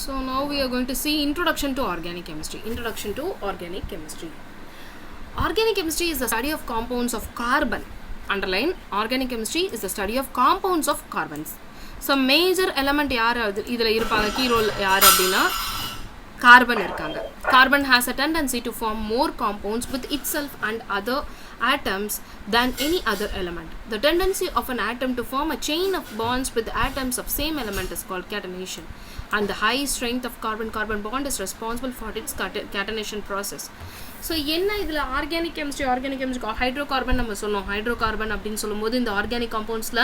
So now we are going to see introduction to organic chemistry. Introduction to organic chemistry. Organic chemistry is the study of compounds of carbon. Underline, organic chemistry is the study of compounds of carbons. So major element யார் இதில் இருப்பாங்க, key role யார் அப்படின்னா carbon இருக்காங்க. Carbon has a tendency to form more compounds with itself and other atoms than any other element. The tendency of an atom to form a chain of bonds with atoms of same element is called catenation. And the high strength of carbon-carbon bond is responsible for its catenation process. So என்ன இதில் organic chemistry hydrocarbon நம்ம சொன்னோம். Hydrocarbon அப்படின்னு சொல்லும்போது இந்த organic கம்பவுண்ட்ஸில்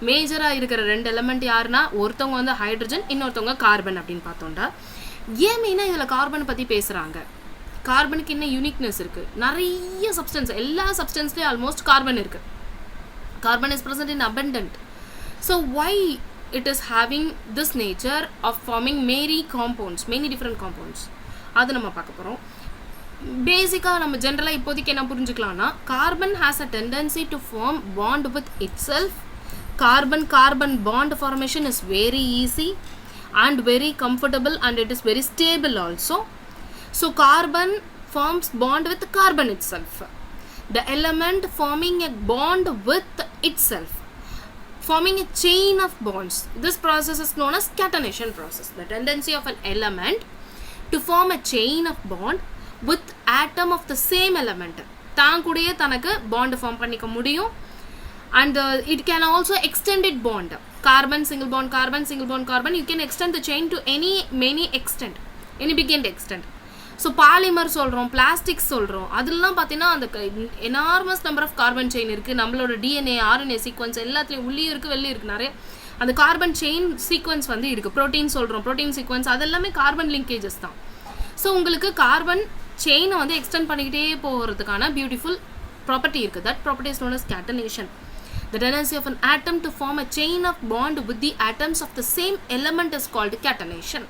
மேஜராக இருக்கிற ரெண்டு எலமெண்ட் யாருன்னா ஒருத்தவங்க வந்து ஹைட்ரஜன், இன்னொருத்தவங்க கார்பன் அப்படின்னு பார்த்தோம்டா. ஏன் மெயினாக இதில் கார்பனை பற்றி பேசுகிறாங்க? கார்பனுக்கு என்ன யூனிக்னஸ் இருக்குது? நிறைய சப்ஸ்டன்ஸ், எல்லா சப்ஸ்டன்ஸ்லேயும் ஆல்மோஸ்ட் கார்பன் இருக்குது. Carbon is present in abundant. So why it is having this nature of forming many compounds, many different compounds? அது நம்ம பார்க்க போகிறோம். பேசிக்காக நம்ம ஜென்ரலாக இப்போதைக்கு என்ன புரிஞ்சுக்கலாம்னா, carbon has a tendency to form bond with itself. Carbon bond formation is very easy and very comfortable and it is very stable also. So carbon forms bond with carbon itself. The element forming a bond with itself, forming a chain of bonds. This process is known as catenation process. The tendency of an element to form a chain of bond with atom of the same element. தான் கூடயே தனக்கு bond form பண்ணிக்க முடியும். And it can also extend it bond. Carbon single bond carbon, you can extend the chain to many extent, any big extent. So polymer சொல்றோம், plastics சொல்றோம், அதெல்லாம் பார்த்தீங்கன்னா அந்த enormous number of carbon chain இருக்குது. நம்மளோட DNA, RNA sequence எல்லாத்துலேயும் உள்ளே இருக்குது, வெளியே இருக்குது, நிறைய அந்த கார்பன் செயின் சீக்வன்ஸ் வந்து இருக்குது. ப்ரோட்டீன் சொல்கிறோம், ப்ரோட்டீன் சீக்வன்ஸ், அதெல்லாமே கார்பன் லிங்கேஜஸ் தான். ஸோ உங்களுக்கு கார்பன் செயினை வந்து எக்ஸ்டெண்ட் பண்ணிக்கிட்டே போகிறதுக்கான பியூட்டிஃபுல் ப்ராப்பர்ட்டி இருக்குது. That property is known as catenation. The tendency of an atom to form a chain of bond with the atoms of the same element is called catenation.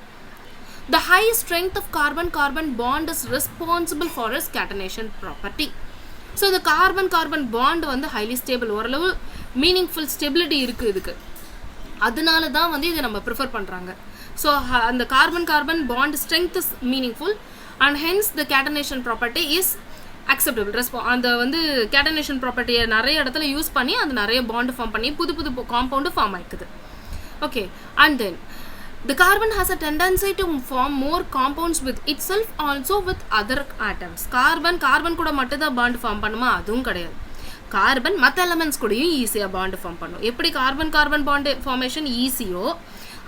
The high strength of carbon-carbon bond is responsible for its catenation property. So the carbon-carbon bond வந்து highly stable, ஓரளவு meaningful stability இருக்குது இதுக்கு. அதனால தான் வந்து இதை நம்ம prefer பண்ணுறாங்க. ஸோ அந்த carbon-carbon bond strength is meaningful and hence the catenation property is acceptable. அந்த வந்து கேட்டனேஷன் ப்ராப்பர்ட்டியை நிறைய இடத்துல யூஸ் பண்ணி அது நிறைய பாண்ட் ஃபார்ம் பண்ணி புது காம்பவுண்டு ஃபார்ம் ஆயிக்குது. Okay, and then the carbon has a tendency to form more compounds with itself also with other atoms. Carbon கூட மட்டும் தான் பாண்ட் ஃபார்ம் பண்ணுமா? அதுவும் கிடையாது. கார்பன் மற்ற எலமெண்ட்ஸ் கூடயும் ஈஸியாக பாண்ட் ஃபார்ம் பண்ணும். எப்படி கார்பன் பாண்ட் ஃபார்மேஷன் ஈஸியோ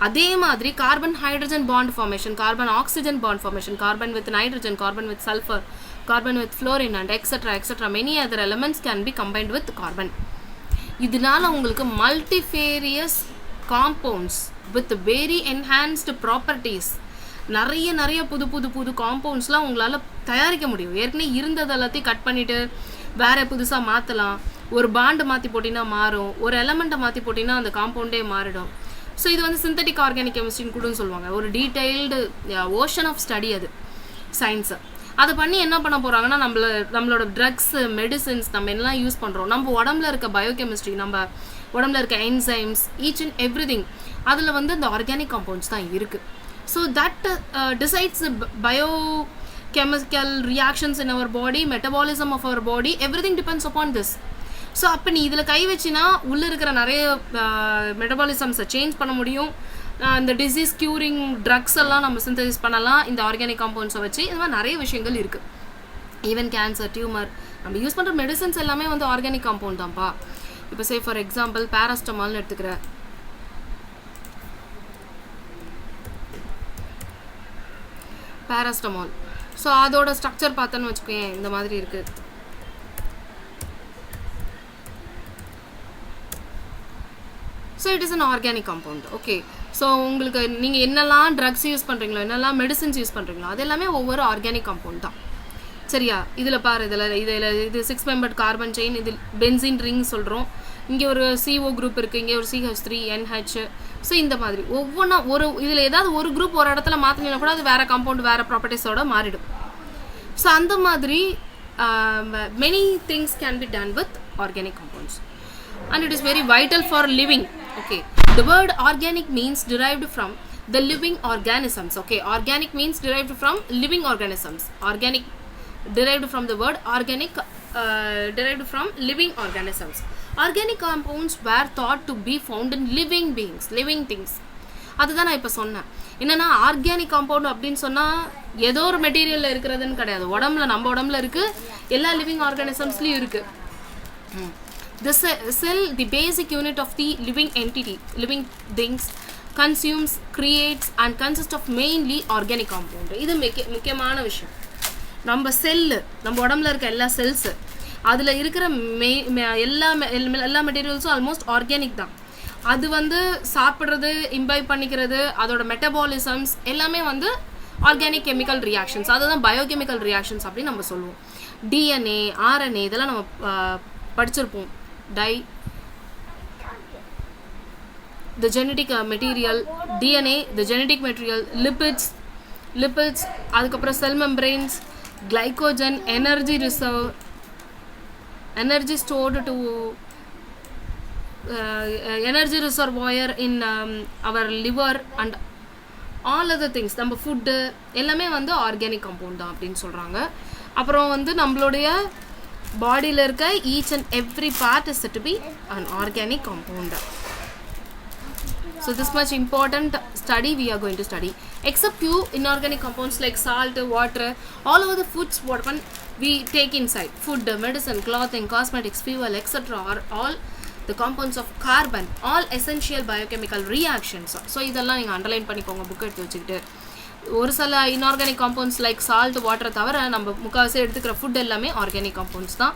அதே மாதிரி carbon hydrogen bond formation, carbon oxygen bond formation, carbon with nitrogen, carbon with sulphur, carbon with fluorine and etc. many other elements can be combined with carbon. இதனால உங்களுக்கு multifarious compounds with very enhanced properties, நிறைய புது காம்பவுண்ட்ஸ்லாம் உங்களால் தயாரிக்க முடியும். ஏற்கனவே இருந்தது எல்லாத்தையும் கட் பண்ணிவிட்டு வேறு புதுசாக மாற்றலாம். ஒரு பாண்டு மாற்றி போட்டிங்கன்னா மாறும், ஒரு எலமெண்ட்டை மாற்றி போட்டிங்கன்னா அந்த காம்பவுண்டே மாறிடும். ஸோ இது வந்து சிந்தட்டிக் ஆர்கானிக் கெமிஸ்ட்ரின்னு கூட சொல்லுவாங்க. ஒரு டீட்டெயில்டு ஓஷன் ஆஃப் ஸ்டடி அது சயின்ஸு. அதை பண்ணி என்ன பண்ண போகிறாங்கன்னா, நம்மளோட ட்ரக்ஸு, மெடிசின்ஸ் நம்ம எல்லாம் யூஸ் பண்ணுறோம். நம்ம உடம்புல இருக்க பயோகெமிஸ்ட்ரி, நம்ம உடம்புல இருக்க என்சைம்ஸ், ஈச் அண்ட் எவ்ரிதிங் அதில் வந்து இந்த ஆர்கானிக் காம்பவுண்ட்ஸ் தான் இருக்குது. So that decides biochemical reactions in our body, metabolism of our body, everything depends upon this. So அப்போ நீ இதில் கை வச்சினா உள்ளே இருக்கிற நிறைய மெட்டபாலிசம்ஸை சேஞ்ச் பண்ண முடியும். இந்த டிசீஸ் க்யூரிங் ட்ரக்ஸ் எல்லாம் நம்ம சிந்தசிஸ் பண்ணலாம் இந்த ஆர்கானிக் காம்பவுண்ட்ஸை வச்சு. இது மாதிரி நிறைய விஷயங்கள் இருக்குது. ஈவன் கேன்சர், டியூமர், நம்ம யூஸ் பண்ணுற மெடிசன்ஸ் எல்லாமே வந்து ஆர்கானிக் காம்பவுண்ட் தான்ப்பா. இப்போ சே ஃபார் எக்ஸாம்பிள் பேராஸ்டமால்னு எடுத்துக்கிற, பேராஸ்டமால். ஸோ அதோட ஸ்ட்ரக்சர் பார்த்தோன்னு வச்சுக்கோங்க, இந்த மாதிரி இருக்குது. So it is an organic compound. Okay, so உங்களுக்கு நீங்கள் என்னெல்லாம் ட்ரக்ஸ் யூஸ் பண்ணுறீங்களோ, என்னெல்லாம் மெடிசின்ஸ் யூஸ் பண்ணுறீங்களோ அது எல்லாமே ஒவ்வொரு ஆர்கானிக் காம்பவுண்ட் தான். சரியா? இதில் பாரு, இது 6 மெம்பர்ட் கார்பன் செயின், இதில் பென்சின் ரிங் சொல்கிறோம். இங்கே ஒரு CO குரூப் இருக்குது, இங்கே ஒரு CH3, NH. ஸோ இந்த மாதிரி ஒவ்வொன்றா இதில் ஏதாவது ஒரு குரூப் ஒரு இடத்துல மாற்றினா கூட அது வேறு காம்பவுண்ட், வேறு ப்ராப்பர்ட்டிஸோட மாறிடும். ஸோ அந்த மாதிரி many things can be done with organic compounds and it is very vital for living. Okay, the word organic means derived from the living organisms. Okay, organic means derived from living organisms. Organic derived from the word organic, derived from living organisms. Organic compounds were thought to be found in living beings, living things. அதுதான் நான் இப்போ சொன்னேன். என்னன்னா organic compound அப்படின்னு சொன்னால் ஏதோ ஒரு மெட்டீரியலில் இருக்கிறதுன்னு கிடையாது. உடம்புல, நம்ம உடம்புல இருக்குது, எல்லா லிவிங் ஆர்கானிசம்ஸ்லையும் இருக்குது. The cell, the basic unit of the living entity, living things, consumes, creates and consists of mainly organic compound. இது முக்கியமான விஷயம். நம்ம செல்லு, நம்ம உடம்புல இருக்க எல்லா செல்ஸு, அதில் இருக்கிற எல்லா மெட்டீரியல்ஸும் ஆல்மோஸ்ட் ஆர்கானிக் தான். அது வந்து சாப்பிட்றது, இம்பைப் பண்ணிக்கிறது, அதோட மெட்டபாலிசம்ஸ் எல்லாமே வந்து ஆர்கானிக் கெமிக்கல் ரியாக்ஷன்ஸ். அதுதான் பயோகெமிக்கல் ரியாக்ஷன்ஸ் அப்படின்னு நம்ம சொல்லுவோம். டிஎன்ஏ, ஆர்என்ஏ இதெல்லாம் நம்ம படிச்சிருப்போம். the genetic material, DNA, the genetic material, lipids, அதுக்கப்புறம் cell membranes, glycogen, energy reserve, energy stored to energy reservoir in our liver and all other things. நம்ம food எல்லாமே வந்து ஆர்கானிக் கம்பவுண்ட் தான் அப்படின்னு சொல்கிறாங்க. அப்புறம் வந்து நம்மளுடைய பாடியில் இருக்க each and every part is said to be an organic compound. So this much important study we are going to study. Except few inorganic compounds like salt, water, all over the foods what we take inside. Food, medicine, clothing, cosmetics, fuel, etc. are all the compounds of carbon, all essential biochemical reactions. So இதெல்லாம் நீங்கள் underline பண்ணிக்கோங்க book எடுத்து வச்சுக்கிட்டு. ஒரு சில inorganic compounds like salt, வாட்டரை தவிர நம்ம முக்கால்வாசி எடுத்துக்கிற ஃபுட் எல்லாமே ஆர்கானிக் காம்பவுண்ட்ஸ் தான்.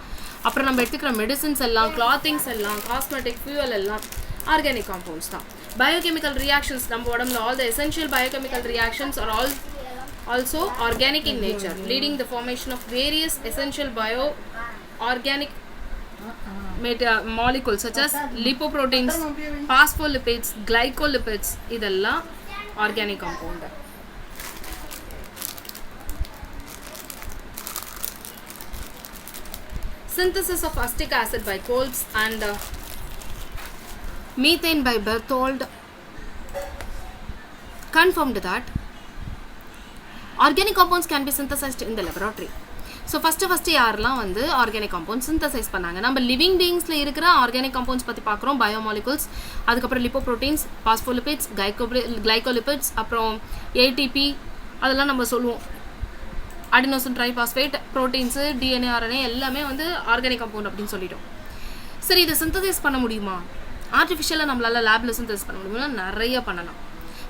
அப்புறம் நம்ம எடுத்துக்கிற மெடிசின்ஸ் எல்லாம், கிளாத்திங்ஸ் எல்லாம், காஸ்மெட்டிக், ஃபியூவல் எல்லாம் ஆர்கானிக் காம்பவுண்ட்ஸ் தான். பயோகெமிக்கல் ரியாக்ஷன்ஸ் நம்ம உடம்புல all the essential biochemical reactions are all also organic in nature, leading the formation of various essential bioorganic molecules such as lipoproteins, phospholipids, glycolipids. இதெல்லாம் organic compound. Synthesis of acetic acid by Kolb's and methane by Berthold confirmed that organic compounds can be synthesized in the laboratory. So first யாரெல்லாம் வந்து organic compounds synthesise பண்ணாங்க? நம்ம living பீயிங்ஸில் இருக்கிற organic compounds பற்றி பார்க்குறோம். Biomolecules, அதுக்கப்புறம் lipoproteins, phospholipids, கிளைகோலிபிட்ஸ், அப்புறம் ATP அதெல்லாம் நம்ம சொல்லுவோம். Adenosine triphosphate, proteins, DNA, RNA எல்லாமே வந்து ஆர்கானிக் காம்பவுண்ட் அப்படின்னு சொல்லிட்டோம். சரி, இதை சிந்தசைஸ் பண்ண முடியுமா? ஆர்டிஃபிஷியலாக நம்மளால் லேபில் சிந்தசைஸ் பண்ண முடியுமா? நிறைய பண்ணலாம்.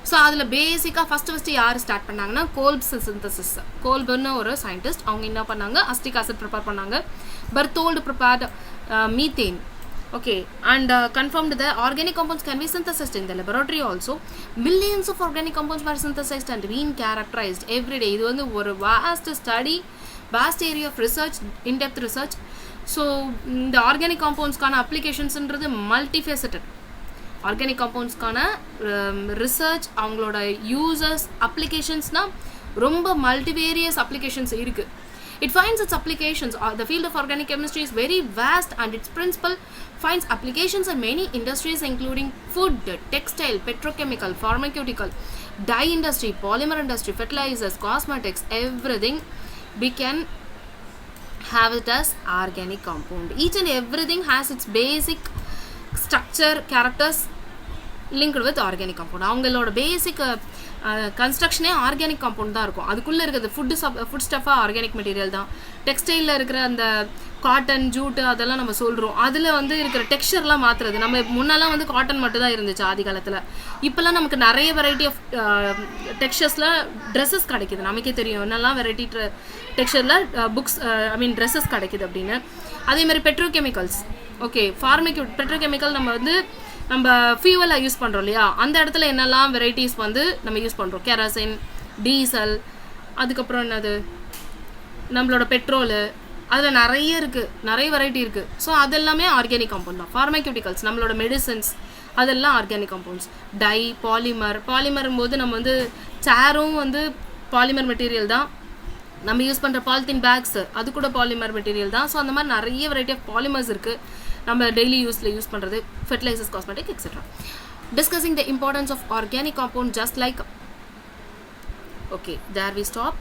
ஸோ அதில் பேசிக்காக ஃபஸ்ட்டு யார் ஸ்டார்ட் பண்ணாங்கன்னா கோல்ப்ஸ் சிந்தசிஸ். கோல்புன்னு ஒரு சயின்டிஸ்ட், அவங்க என்ன பண்ணாங்க, அஸ்டிக் ஆசிட் ப்ரிப்பேர் பண்ணாங்க. Berthelot prepared methane. Okay, and confirmed the organic compounds can be synthesized in the laboratory also. Millions of organic compounds were synthesized and being characterized every day. இது வந்து ஒரு vast study, vast area of research, in-depth research. So இந்த organic compounds-கான applications-ன்றது multifaceted. Organic compounds-கான research, அவங்களோட users, applications-னா ரொம்ப multivarious applications இருக்கு. It finds its applications. The field of organic chemistry is very vast and its principle finds applications in many industries including food, textile, petrochemical, pharmaceutical, dye industry, polymer industry, fertilizers, cosmetics, everything we can have it as organic compound. Each and everything has its basic structure, characters linked with organic compound. அவங்களோட basic கன்ஸ்ட்ரக்ஷனே organic compound தான் இருக்கும். அதுக்குள்ளே இருக்கிறது food ஸ்டஃபாக organic material தான். டெக்ஸ்டைலில் இருக்கிற அந்த cotton, ஜூட்டு அதெல்லாம் நம்ம சொல்கிறோம். அதில் வந்து இருக்கிற டெக்ஸ்சர்லாம் மாற்றுறது. நம்ம முன்னெல்லாம் வந்து காட்டன் மட்டும் தான் இருந்துச்சு ஆதி காலத்தில். இப்போல்லாம் நமக்கு நிறைய வெரைட்டி ஆஃப் டெக்ஸ்சர்ஸில் ட்ரெஸ்ஸஸ் கிடைக்கிது. நமக்கே தெரியும் என்னெல்லாம் வெரைட்டி டெக்ஸ்சரில் ட்ரெஸ்ஸஸ் கிடைக்கிது அப்படின்னு. அதேமாதிரி பெட்ரோகெமிக்கல்ஸ். ஓகே, பெட்ரோகெமிக்கல் நம்ம ஃபியூவலாக யூஸ் பண்ணுறோம் இல்லையா, அந்த இடத்துல என்னெல்லாம் வெரைட்டிஸ் வந்து நம்ம யூஸ் பண்ணுறோம். கெராசின், டீசல், அதுக்கப்புறம் என்னது நம்மளோட பெட்ரோலு, அதில் நிறைய இருக்குது, நிறைய வெரைட்டி இருக்குது. ஸோ அதெல்லாமே ஆர்கானிக் காம்பவுண்ட் தான். ஃபார்மக்யூட்டிக்கல்ஸ், நம்மளோட மெடிசன்ஸ், அதெல்லாம் ஆர்கானிக் காம்பவுண்ட்ஸ். டை, பாலிமரும் போது நம்ம வந்து சேரும் வந்து பாலிமர் மெட்டீரியல் தான். நம்ம யூஸ் பண்ணுற பாலித்தீன் பேக்ஸு அது கூட பாலிமர் மெட்டீரியல் தான். ஸோ அந்த மாதிரி நிறைய வெரைட்டி ஆஃப் பாலிமர்ஸ் இருக்குது நம்ம டெய்லி யூஸில் யூஸ் பண்ணுறது. Fertilisers, cosmetic, etcetera. Discussing the importance of organic compound just like Okay, there we stop.